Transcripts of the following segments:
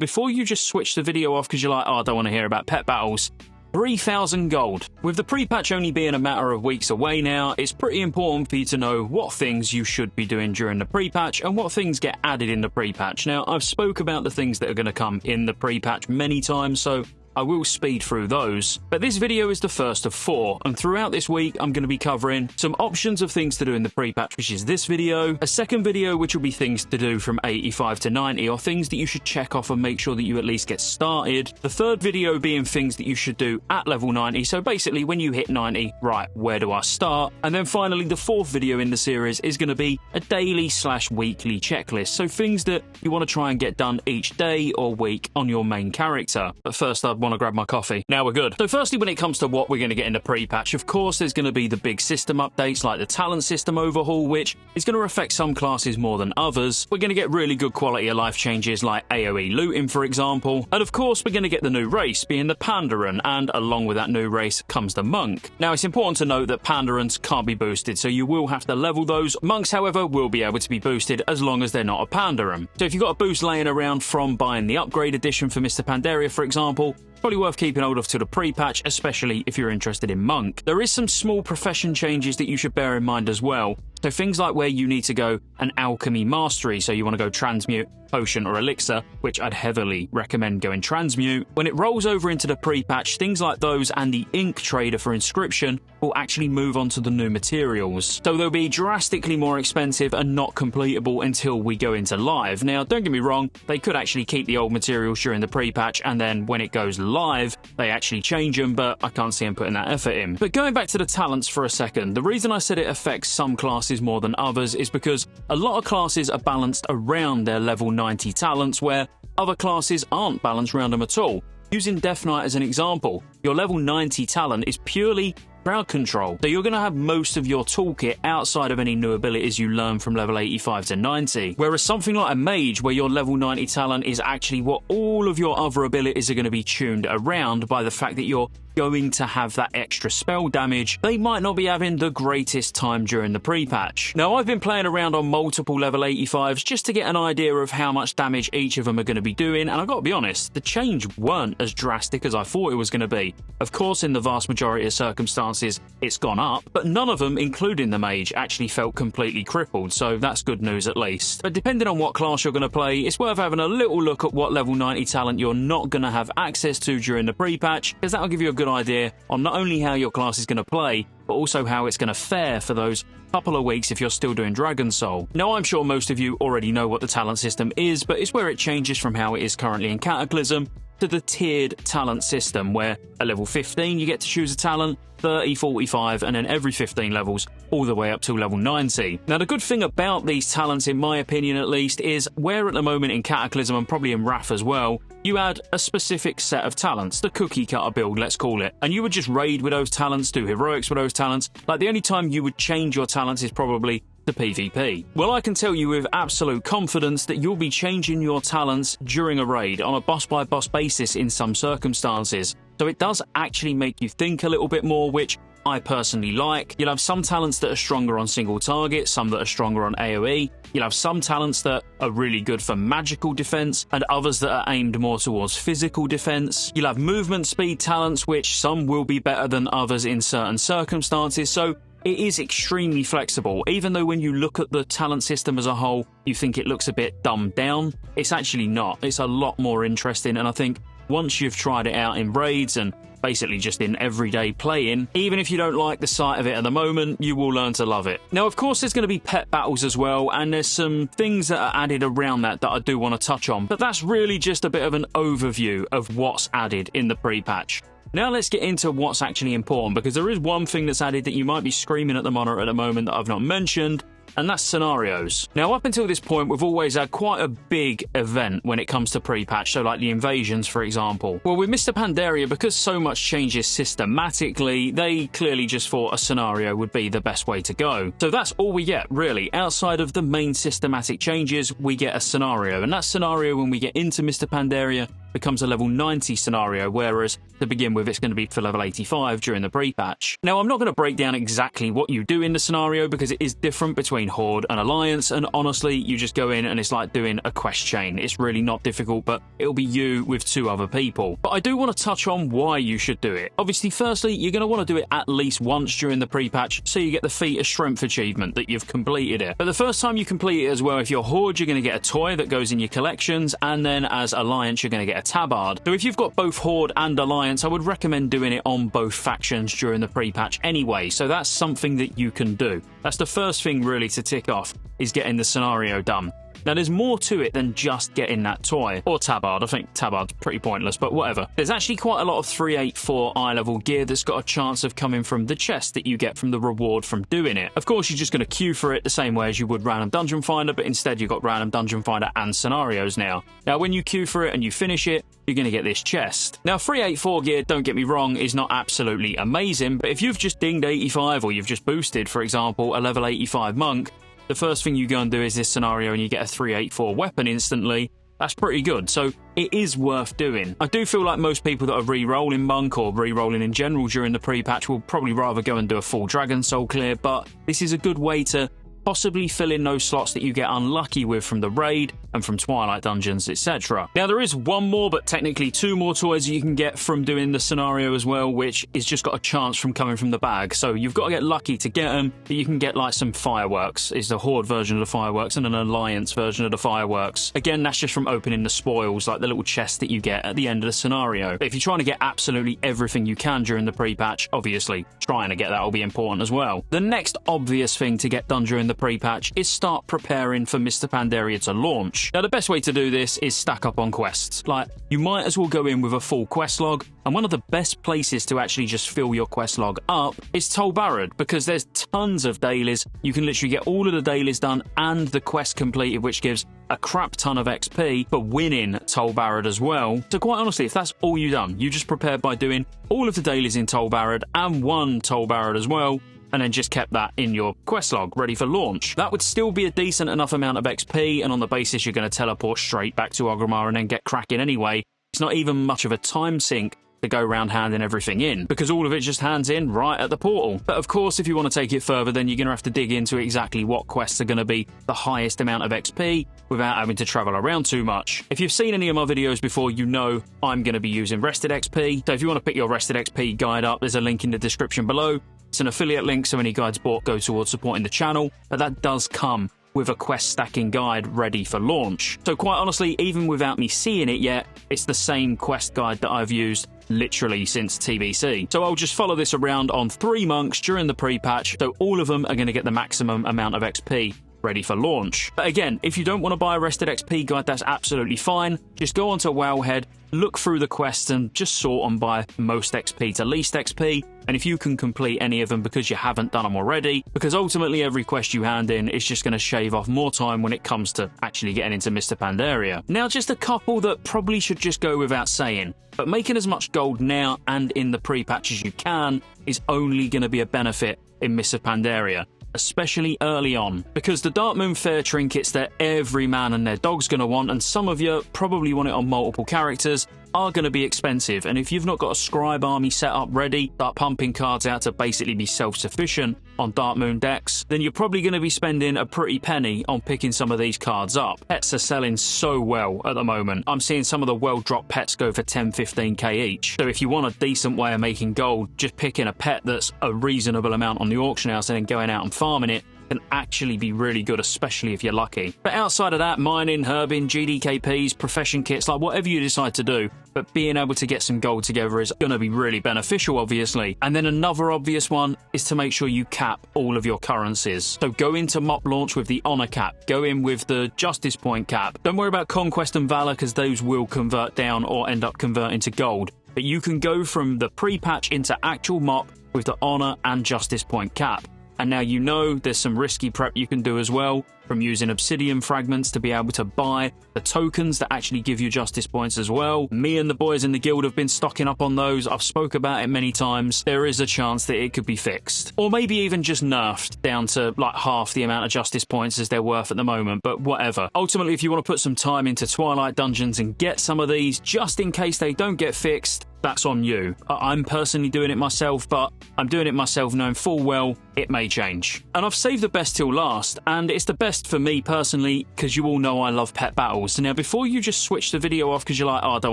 before you just switch the video off because you're like, oh, I don't want to hear about pet battles, 3,000 gold. With the pre-patch only being a matter of weeks away now, it's pretty important for you to know what things you should be doing during the pre-patch and what things get added in the pre-patch. Now, I've spoke about the things that are going to come in the pre-patch many times, so I will speed through those, but this video is the first of 4, and throughout this week I'm going to be covering some options of things to do in the pre-patch, which is this video, a second video which will be things to do from 85 to 90, or things that you should check off and make sure that you at least get started, the third video being things that you should do at level 90, so basically when you hit 90, right, where do I start? And then finally the fourth video in the series is going to be a daily/weekly checklist, so things that you want to try and get done each day or week on your main character. But first I'd want to grab my coffee. Now we're good. So firstly, when it comes to what we're going to get in the pre-patch, of course there's going to be the big system updates like the talent system overhaul, which is going to affect some classes more than others. We're going to get really good quality of life changes like AoE looting, for example. And of course we're going to get the new race, being the Pandaran, and along with that new race comes the monk. Now it's important to note that Pandarans can't be boosted, so you will have to level those. Monks, however, will be able to be boosted as long as they're not a Pandaran. So if you've got a boost laying around from buying the upgrade edition for Mr. Pandaria, for example, probably worth keeping hold of to the pre-patch, especially if you're interested in Monk. There is some small profession changes that you should bear in mind as well. So things like where you need to go an alchemy mastery, so you want to go transmute, potion or elixir, which I'd heavily recommend going transmute. When it rolls over into the pre-patch, things like those and the ink trader for inscription will actually move on to the new materials. So they'll be drastically more expensive and not completable until we go into live. Now, don't get me wrong, they could actually keep the old materials during the pre-patch, and then when it goes live, they actually change them, but I can't see them putting that effort in. But going back to the talents for a second, the reason I said it affects some classes more than others is because a lot of classes are balanced around their level 90 talents, where other classes aren't balanced around them at all. Using Death Knight as an example, your level 90 talent is purely crowd control, so you're going to have most of your toolkit outside of any new abilities you learn from level 85 to 90. Whereas something like a mage, where your level 90 talent is actually what all of your other abilities are going to be tuned around by the fact that you're going to have that extra spell damage, they might not be having the greatest time during the pre-patch. Now, I've been playing around on multiple level 85s just to get an idea of how much damage each of them are going to be doing, and I've got to be honest, the change weren't as drastic as I thought it was going to be. Of course, in the vast majority of circumstances, it's gone up, but none of them, including the mage, actually felt completely crippled, so that's good news at least. But depending on what class you're going to play, it's worth having a little look at what level 90 talent you're not going to have access to during the pre-patch, because that'll give you a good idea on not only how your class is going to play, but also how it's going to fare for those couple of weeks if you're still doing Dragon Soul. Now, I'm sure most of you already know what the talent system is, but it's where it changes from how it is currently in Cataclysm to the tiered talent system, where at level 15 you get to choose a talent, 30, 45, and then every 15 levels all the way up to level 90. Now, the good thing about these talents, in my opinion at least, is where at the moment in Cataclysm, and probably in Wrath as well, you add a specific set of talents, the cookie cutter build, let's call it, and you would just raid with those talents, do heroics with those talents. Like, the only time you would change your talents is probably the PvP. Well, I can tell you with absolute confidence that you'll be changing your talents during a raid on a boss-by-boss basis in some circumstances. So it does actually make you think a little bit more, which I personally like. You'll have some talents that are stronger on single target, some that are stronger on AoE. You'll have some talents that are really good for magical defense, and others that are aimed more towards physical defense. You'll have movement speed talents, which some will be better than others in certain circumstances. So it is extremely flexible. Even though when you look at the talent system as a whole, you think it looks a bit dumbed down, it's actually not. It's a lot more interesting, and I think once you've tried it out in raids and basically just in everyday playing, even if you don't like the sight of it at the moment, you will learn to love it. Now, of course, there's going to be pet battles as well, and there's some things that are added around that I do want to touch on, but that's really just a bit of an overview of what's added in the pre-patch. Now let's get into what's actually important, because there is one thing that's added that you might be screaming at the monitor at the moment that I've not mentioned, and that's scenarios. Now, up until this point, we've always had quite a big event when it comes to pre-patch, so like the invasions, for example. Well, with Mr. Pandaria, because so much changes systematically, they clearly just thought a scenario would be the best way to go. So that's all we get, really. Outside of the main systematic changes, we get a scenario, and that scenario, when we get into Mr. Pandaria, becomes a level 90 scenario, whereas to begin with it's going to be for level 85 during the pre-patch. Now, I'm not going to break down exactly what you do in the scenario because it is different between Horde and Alliance, and honestly, you just go in and it's like doing a quest chain. It's really not difficult, but it'll be you with 2 other people. But I do want to touch on why you should do it. Obviously, firstly, you're going to want to do it at least once during the pre-patch, so you get the feat of strength achievement that you've completed it. But the first time you complete it as well, if you're Horde, you're going to get a toy that goes in your collections, and then as Alliance, you're going to get a tabard. So if you've got both Horde and Alliance, I would recommend doing it on both factions during the pre-patch anyway, so that's something that you can do. That's the first thing really to tick off, is getting the scenario done. Now, there's more to it than just getting that toy, or tabard. I think tabard's pretty pointless, but whatever. There's actually quite a lot of 384 eye level gear that's got a chance of coming from the chest that you get from the reward from doing it. Of course, you're just going to queue for it the same way as you would Random Dungeon Finder, but instead you've got Random Dungeon Finder and scenarios now. Now, when you queue for it and you finish it, you're going to get this chest. Now, 384 gear, don't get me wrong, is not absolutely amazing, but if you've just dinged 85 or you've just boosted, for example, a level 85 monk, the first thing you go and do is this scenario and you get a 384 weapon instantly. That's pretty good, so it is worth doing. I do feel like most people that are re-rolling Monk or re-rolling in general during the pre-patch will probably rather go and do a full Dragon Soul clear, but this is a good way to possibly fill in those slots that you get unlucky with from the raid and from Twilight Dungeons, etc. Now, there is one more, but technically 2 more toys you can get from doing the scenario as well, which is just got a chance from coming from the bag. So you've got to get lucky to get them, but you can get like some fireworks. It's the Horde version of the fireworks and an Alliance version of the fireworks. Again, that's just from opening the spoils, like the little chest that you get at the end of the scenario. But if you're trying to get absolutely everything you can during the pre-patch, obviously trying to get that will be important as well. The next obvious thing to get done during the pre-patch is start preparing for Mr. Pandaria to launch. Now, the best way to do this is stack up on quests. Like, you might as well go in with a full quest log, and one of the best places to actually just fill your quest log up is Tol Barad, because there's tons of dailies. You can literally get all of the dailies done and the quest completed, which gives a crap ton of XP for winning Tol Barad as well. So quite honestly, if that's all you've done, you just prepared by doing all of the dailies in Tol Barad and won Tol Barad as well, and then just kept that in your quest log ready for launch. That would still be a decent enough amount of XP, and on the basis you're going to teleport straight back to Orgrimmar and then get cracking anyway. It's not even much of a time sink to go around handing everything in, because all of it just hands in right at the portal. But of course, if you want to take it further, then you're going to have to dig into exactly what quests are going to be the highest amount of XP without having to travel around too much. If you've seen any of my videos before, you know I'm going to be using Rested XP. So if you want to pick your Rested XP guide up, there's a link in the description below. It's an affiliate link, so any guides bought go towards supporting the channel, but that does come with a quest stacking guide ready for launch. So quite honestly, even without me seeing it yet, it's the same quest guide that I've used literally since TBC. So I'll just follow this around on 3 monks during the pre-patch, so all of them are going to get the maximum amount of XP ready for launch. But again, if you don't want to buy a Rested XP guide, that's absolutely fine. Just go onto Wowhead, look through the quests and just sort them by most XP to least XP, and if you can complete any of them because you haven't done them already, because ultimately every quest you hand in is just going to shave off more time when it comes to actually getting into Mr. Pandaria. Now, just a couple that probably should just go without saying, but making as much gold now and in the pre-patch as you can is only going to be a benefit in Mr. Pandaria, especially early on, because the Darkmoon Fair trinkets that every man and their dog's going to want, and some of you probably want it on multiple characters, are going to be expensive. And if you've not got a scribe army set up ready, start pumping cards out to basically be self-sufficient on Darkmoon decks, then you're probably going to be spending a pretty penny on picking some of these cards up. Pets are selling so well at the moment. I'm seeing some of the well-dropped pets go for 10-15k each. So if you want a decent way of making gold, just picking a pet that's a reasonable amount on the auction house and then going out and farming it can actually be really good, especially if you're lucky. But outside of that, mining, herbing, GDKPs, profession kits, like whatever you decide to do, but being able to get some gold together is going to be really beneficial, obviously. And then another obvious one is to make sure you cap all of your currencies. So go into MoP launch with the honor cap, go in with the justice point cap. Don't worry about conquest and valor, because those will convert down or end up converting to gold. But you can go from the pre-patch into actual MoP with the honor and justice point cap. And now you know there's some risky prep you can do as well, from using obsidian fragments to be able to buy the tokens that actually give you justice points as well. Me and the boys in the guild have been stocking up on those. I've spoke about it many times. There is a chance that it could be fixed, or maybe even just nerfed down to like half the amount of justice points as they're worth at the moment, but whatever. Ultimately, if you want to put some time into Twilight Dungeons and get some of these just in case they don't get fixed, that's on you. I'm personally doing it myself, but I'm doing it myself knowing full well it may change. And I've saved the best till last, and it's the best for me personally because you all know I love pet battles. So now before you just switch the video off because you're like, oh, I don't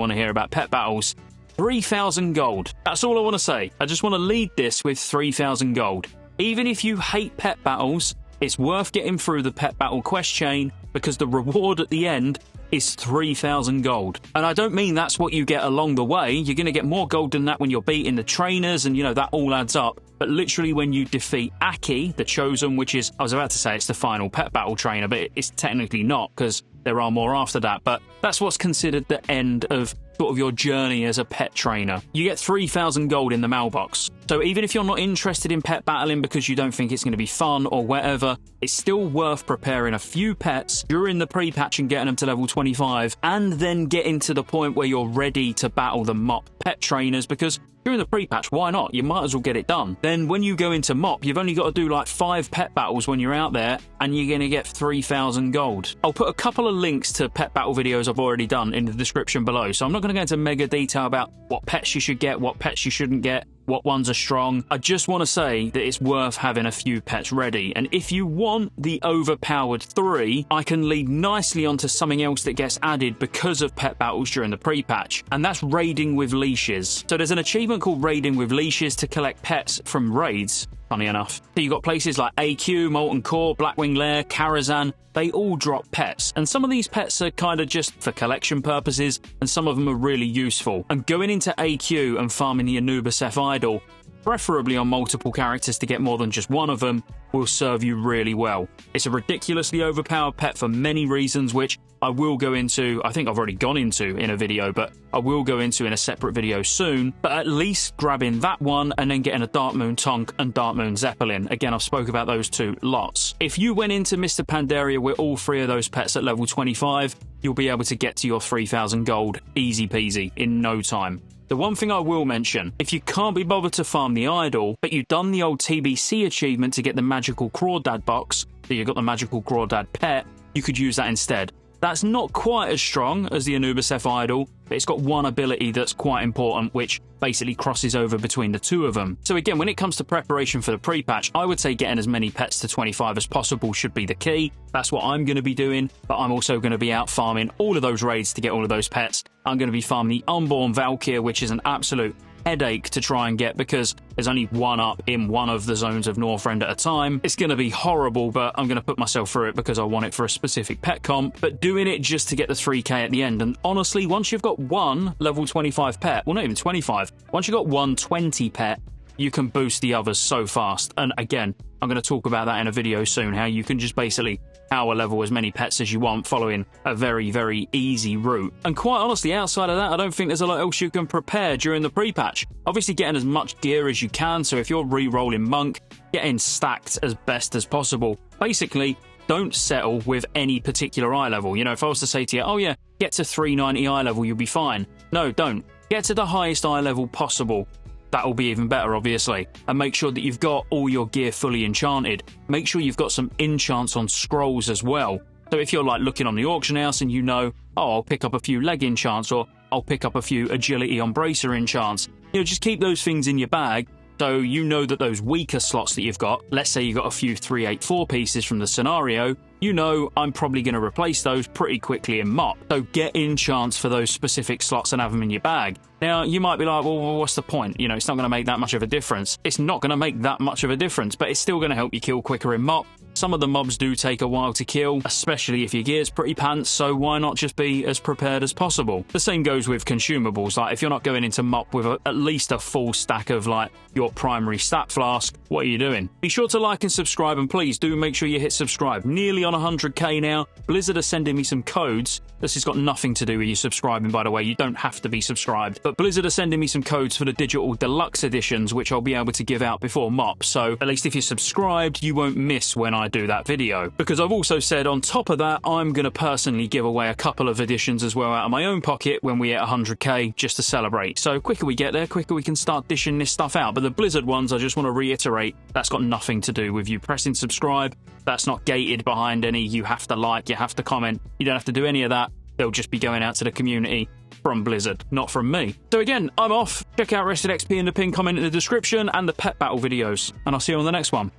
want to hear about pet battles, 3,000 gold. That's all I want to say. I just want to lead this with 3,000 gold. Even if you hate pet battles, it's worth getting through the pet battle quest chain because the reward at the end is 3,000 gold. And I don't mean that's what you get along the way. You're going to get more gold than that when you're beating the trainers, and you know, that all adds up. But literally when you defeat Aki, the Chosen, which is, I was about to say it's the final pet battle trainer, but it's technically not because there are more after that. But that's what's considered the end of sort of your journey as a pet trainer. You get 3,000 gold in the mailbox. So even if you're not interested in pet battling because you don't think it's going to be fun or whatever, it's still worth preparing a few pets during the pre-patch and getting them to level 25, and then getting to the point where you're ready to battle the MoP pet trainers, because during the pre-patch, why not? You might as well get it done. Then when you go into MoP, you've only got to do like 5 pet battles when you're out there, and you're going to get 3,000 gold. I'll put a couple of links to pet battle videos I've already done in the description below, so I'm not going to go into mega detail about what pets you should get, what pets you shouldn't get, what ones are strong. I just want to say that it's worth having a few pets ready. And if you want the overpowered 3, I can lead nicely onto something else that gets added because of pet battles during the pre-patch, and that's raiding with leashes. So there's an achievement called raiding with leashes to collect pets from raids, funny enough. So you've got places like AQ, Molten Core, Blackwing Lair, Karazhan. They all drop pets, and some of these pets are kind of just for collection purposes, and some of them are really useful. And going into AQ and farming the Anubis F idol, preferably on multiple characters to get more than just one of them, will serve you really well. It's a ridiculously overpowered pet for many reasons, which I will go into, I think I've already gone into in a video, but I will go into in a separate video soon. But at least grabbing that one and then getting a Dark Moon Tonk and Dark Moon Zeppelin. Again, I've spoke about those two lots. If you went into Mr. Pandaria with all 3 of those pets at level 25, you'll be able to get to your 3,000 gold easy peasy in no time. The one thing I will mention, if you can't be bothered to farm the idol, but you've done the old TBC achievement to get the magical Crawdad box, so you've got the magical Crawdad pet, you could use that instead. That's not quite as strong as the Anubis F idol, but it's got one ability that's quite important, which basically crosses over between the 2 of them. So again, when it comes to preparation for the pre-patch, I would say getting as many pets to 25 as possible should be the key. That's what I'm going to be doing, but I'm also going to be out farming all of those raids to get all of those pets. I'm going to be farming the Unborn Valkyr, which is an absolute headache to try and get because there's only one up in one of the zones of Northrend at a time. It's going to be horrible, but I'm going to put myself through it because I want it for a specific pet comp, but doing it just to get the 3k at the end. And honestly, once you've got one level 25 pet, well, not even 25, once you've got one 20 pet, you can boost the others so fast. And again, I'm going to talk about that in a video soon, how you can just basically power level as many pets as you want following a very, very easy route. And quite honestly, outside of that, I don't think there's a lot else you can prepare during the pre-patch. Obviously, getting as much gear as you can, so if you're re-rolling Monk, getting stacked as best as possible. Basically, don't settle with any particular eye level. You know, if I was to say to you, oh yeah, get to 390 eye level, you'll be fine. No, don't. Get to the highest eye level possible. That'll be even better, obviously. And make sure that you've got all your gear fully enchanted. Make sure you've got some enchants on scrolls as well. So if you're like looking on the auction house and you know, oh, I'll pick up a few leg enchants, or I'll pick up a few agility on bracer enchants, you know, just keep those things in your bag. So you know that those weaker slots that you've got, let's say you've got a few 384 pieces from the scenario, you know I'm probably going to replace those pretty quickly in MoP. So get enchants for those specific slots and have them in your bag. Now, you might be like, well, what's the point? You know, it's not going to make that much of a difference. It's not going to make that much of a difference, but it's still going to help you kill quicker in MoP. Some of the mobs do take a while to kill, especially if your gear's pretty pants, so why not just be as prepared as possible? The same goes with consumables. Like, if you're not going into MoP with at least a full stack of, like, your primary stat flask, what are you doing? Be sure to like and subscribe, and please do make sure you hit subscribe. Nearly on 100k now. Blizzard are sending me some codes. This has got nothing to do with you subscribing, by the way. You don't have to be subscribed. but Blizzard are sending me some codes for the digital deluxe editions, which I'll be able to give out before MoP, so at least if you're subscribed, you won't miss when I do that video. Because I've also said on top of that, I'm going to personally give away a couple of editions as well out of my own pocket when we hit 100k, just to celebrate. So quicker we get there, quicker we can start dishing this stuff out. But the Blizzard ones, I just want to reiterate, that's got nothing to do with you pressing subscribe. That's not gated behind any you have to like, you have to comment. You don't have to do any of that. They'll just be going out to the community from Blizzard, not from me. So again, I'm off. Check out Rested XP in the pinned comment in the description and the pet battle videos, and I'll see you on the next one.